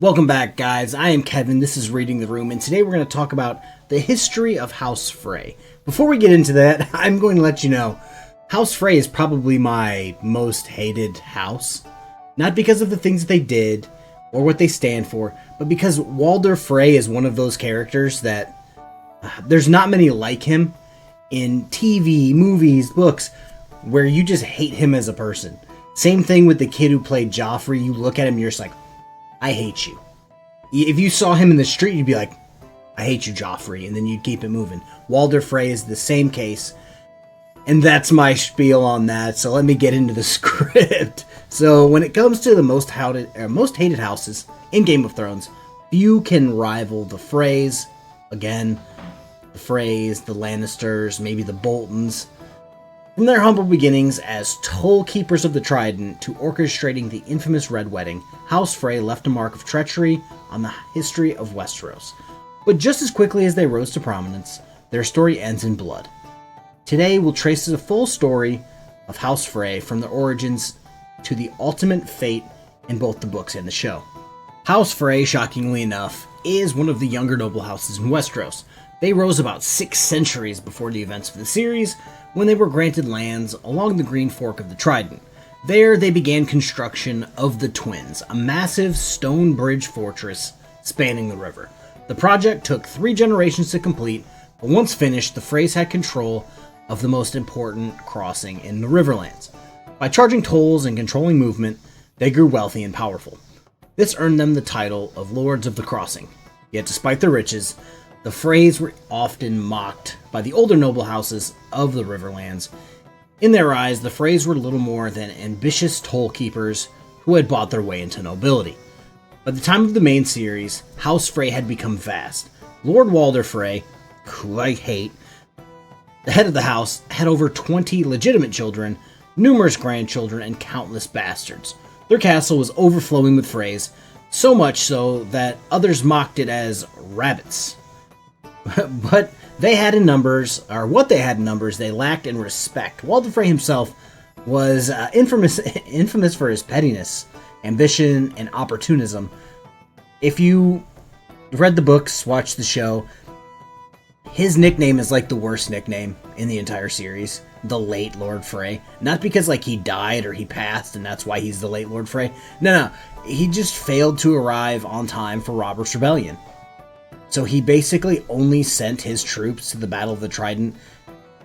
Welcome back, guys. I am Kevin. This is Reading the Room, and today we're going to talk about the history of House Frey. Before we get into that, I'm going to let you know, House Frey is probably my most hated house. Not because of the things that they did, or what they stand for, but because Walder Frey is one of those characters that there's not many like him in TV, movies, books, where you just hate him as a person. Same thing with the kid who played Joffrey. You look at him, you're just like, I hate you. If you saw him in the street, you'd be like, I hate you, Joffrey, and then you'd keep it moving. Walder Frey is the same case, and that's my spiel on that, so let me get into the script. So, when it comes to the most hated houses in Game of Thrones, few can rival the Freys. Again, the Freys, the Lannisters, maybe the Boltons. From their humble beginnings as toll keepers of the Trident to orchestrating the infamous Red Wedding, House Frey left a mark of treachery on the history of Westeros. But just as quickly as they rose to prominence, their story ends in blood. Today we'll trace the full story of House Frey from their origins to the ultimate fate in both the books and the show. House Frey, shockingly enough, is one of the younger noble houses in Westeros. They rose about 6 centuries before the events of the series, when they were granted lands along the Green Fork of the Trident. There, they began construction of the Twins, a massive stone bridge fortress spanning the river. The project took 3 generations to complete, but once finished, the Freys had control of the most important crossing in the Riverlands. By charging tolls and controlling movement, they grew wealthy and powerful. This earned them the title of Lords of the Crossing. Yet despite their riches, the Freys were often mocked by the older noble houses of the Riverlands. In their eyes, the Freys were little more than ambitious toll keepers who had bought their way into nobility. By the time of the main series, House Frey had become vast. Lord Walder Frey, who I hate, the head of the house, had over 20 legitimate children, numerous grandchildren, and countless bastards. Their castle was overflowing with Freys, so much so that others mocked it as rabbits. But they had in numbers, or what they had in numbers, they lacked in respect. Walder Frey himself was infamous for his pettiness, ambition, and opportunism. If you read the books, watched the show, his nickname is like the worst nickname in the entire series, the late Lord Frey. Not because like he died or he passed and that's why he's the late Lord Frey. No, he just failed to arrive on time for Robert's Rebellion. So he basically only sent his troops to the Battle of the Trident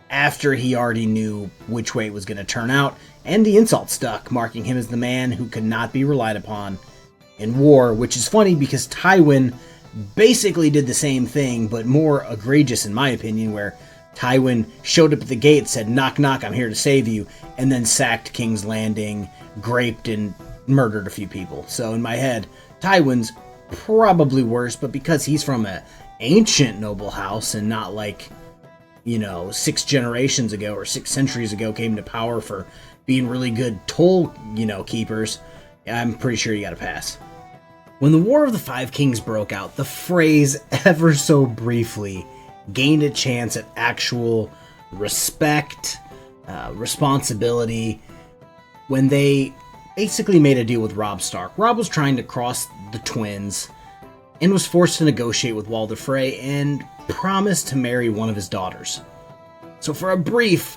after he already knew which way it was going to turn out, and the insult stuck, marking him as the man who could not be relied upon in war, which is funny because Tywin basically did the same thing, but more egregious in my opinion, where Tywin showed up at the gate, said, knock knock, I'm here to save you, and then sacked King's Landing, raped and murdered a few people. So in my head, Tywin's probably worse, but because he's from an ancient noble house and not like, 6 generations ago or 6 centuries ago came to power for being really good toll, keepers, I'm pretty sure you got to pass. When the War of the Five Kings broke out, the Freys ever so briefly gained a chance at actual respect, responsibility, when they basically made a deal with Robb Stark. Robb was trying to cross the Twins and was forced to negotiate with Walder Frey and promised to marry one of his daughters. So for a brief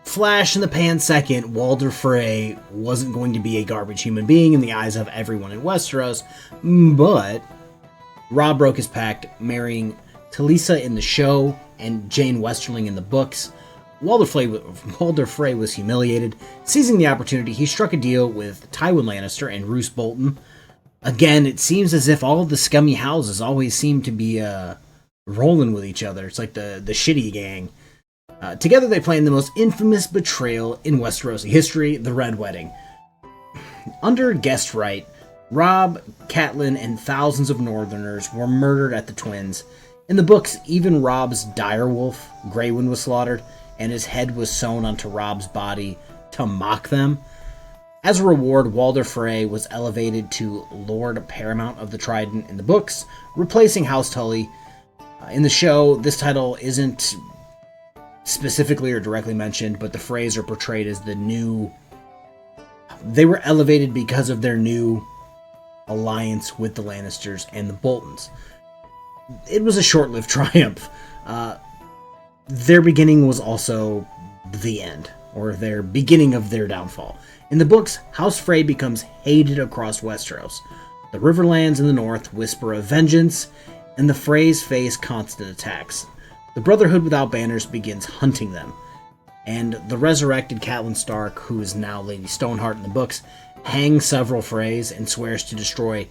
flash in the pan second, Walder Frey wasn't going to be a garbage human being in the eyes of everyone in Westeros, but Robb broke his pact, marrying Talisa in the show and Jane Westerling in the books. Walder Frey was humiliated. Seizing the opportunity, he struck a deal with Tywin Lannister and Roose Bolton. Again, it seems as if all of the scummy houses always seem to be rolling with each other. It's like the shitty gang. Together they planned the most infamous betrayal in Westerosi history, the Red Wedding. Under guest right, Robb, Catelyn, and thousands of Northerners were murdered at the Twins. In the books, even Robb's direwolf, Greywind, was slaughtered, and his head was sewn onto Robb's body to mock them. As a reward, Walder Frey was elevated to Lord Paramount of the Trident in the books, replacing House Tully. In the show, this title isn't specifically or directly mentioned, but the Freys are portrayed as the new... They were elevated because of their new alliance with the Lannisters and the Boltons. It was a short-lived triumph. Their beginning was also the end, or their beginning of their downfall. In the books, House Frey becomes hated across Westeros. The Riverlands in the north whisper of vengeance, and the Freys face constant attacks. The Brotherhood without banners begins hunting them, and the resurrected Catelyn Stark, who is now Lady Stoneheart in the books, hangs several Freys and swears to destroy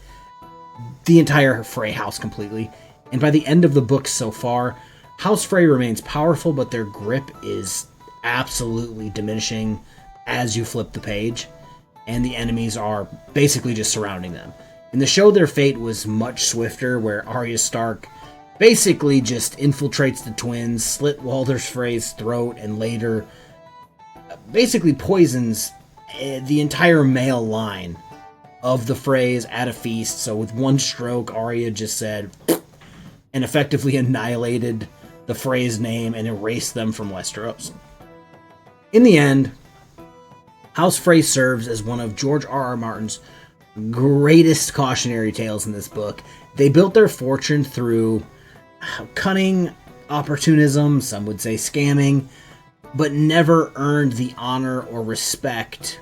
the entire Frey house completely. And by the end of the books so far, House Frey remains powerful, but their grip is absolutely diminishing as you flip the page, and the enemies are basically just surrounding them. In the show, their fate was much swifter, where Arya Stark basically just infiltrates the twins, slit Walder Frey's throat, and later basically poisons the entire male line of the Freys at a feast. So with one stroke, Arya just said and effectively annihilated the Frey's name and erased them from Westeros. In the end, House Frey serves as one of George R.R. Martin's greatest cautionary tales in this book. They built their fortune through cunning, opportunism, some would say scamming, but never earned the honor or respect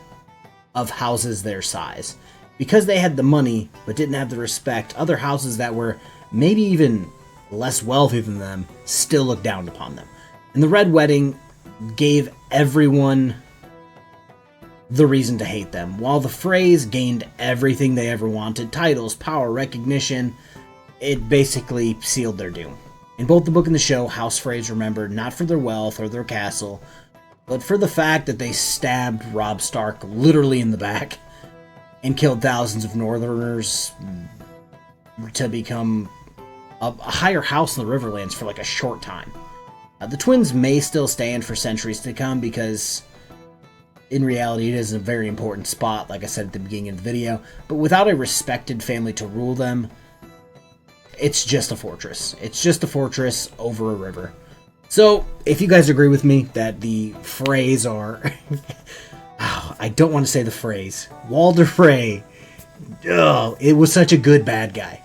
of houses their size. Because they had the money, but didn't have the respect, other houses that were maybe even less wealthy than them still looked down upon them. And the Red Wedding gave everyone the reason to hate them, while the Freys gained everything they ever wanted: titles, power, recognition. It basically sealed their doom. In both the book and the show, House Frey is remembered not for their wealth or their castle, but for the fact that they stabbed Robb Stark literally in the back and killed thousands of Northerners to become a higher house in the Riverlands for like a short time. The twins may still stand for centuries to come because in reality it is a very important spot, like I said at the beginning of the video, but without a respected family to rule them, it's just a fortress. It's just a fortress over a river. So, if you guys agree with me that the Freys are... I don't want to say the phrase. Walder Frey. Oh, it was such a good bad guy.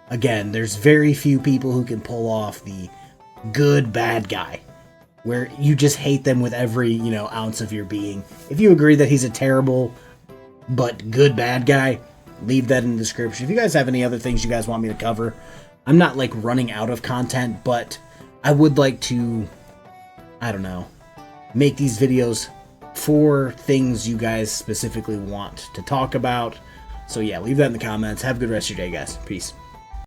Again, there's very few people who can pull off the good bad guy, where you just hate them with every, ounce of your being. If you agree that he's a terrible but good bad guy, leave that in the description. If you guys have any other things you guys want me to cover, I'm not like running out of content, but I would like to, make these videos for things you guys specifically want to talk about. So yeah, leave that in the comments. Have a good rest of your day, guys. Peace.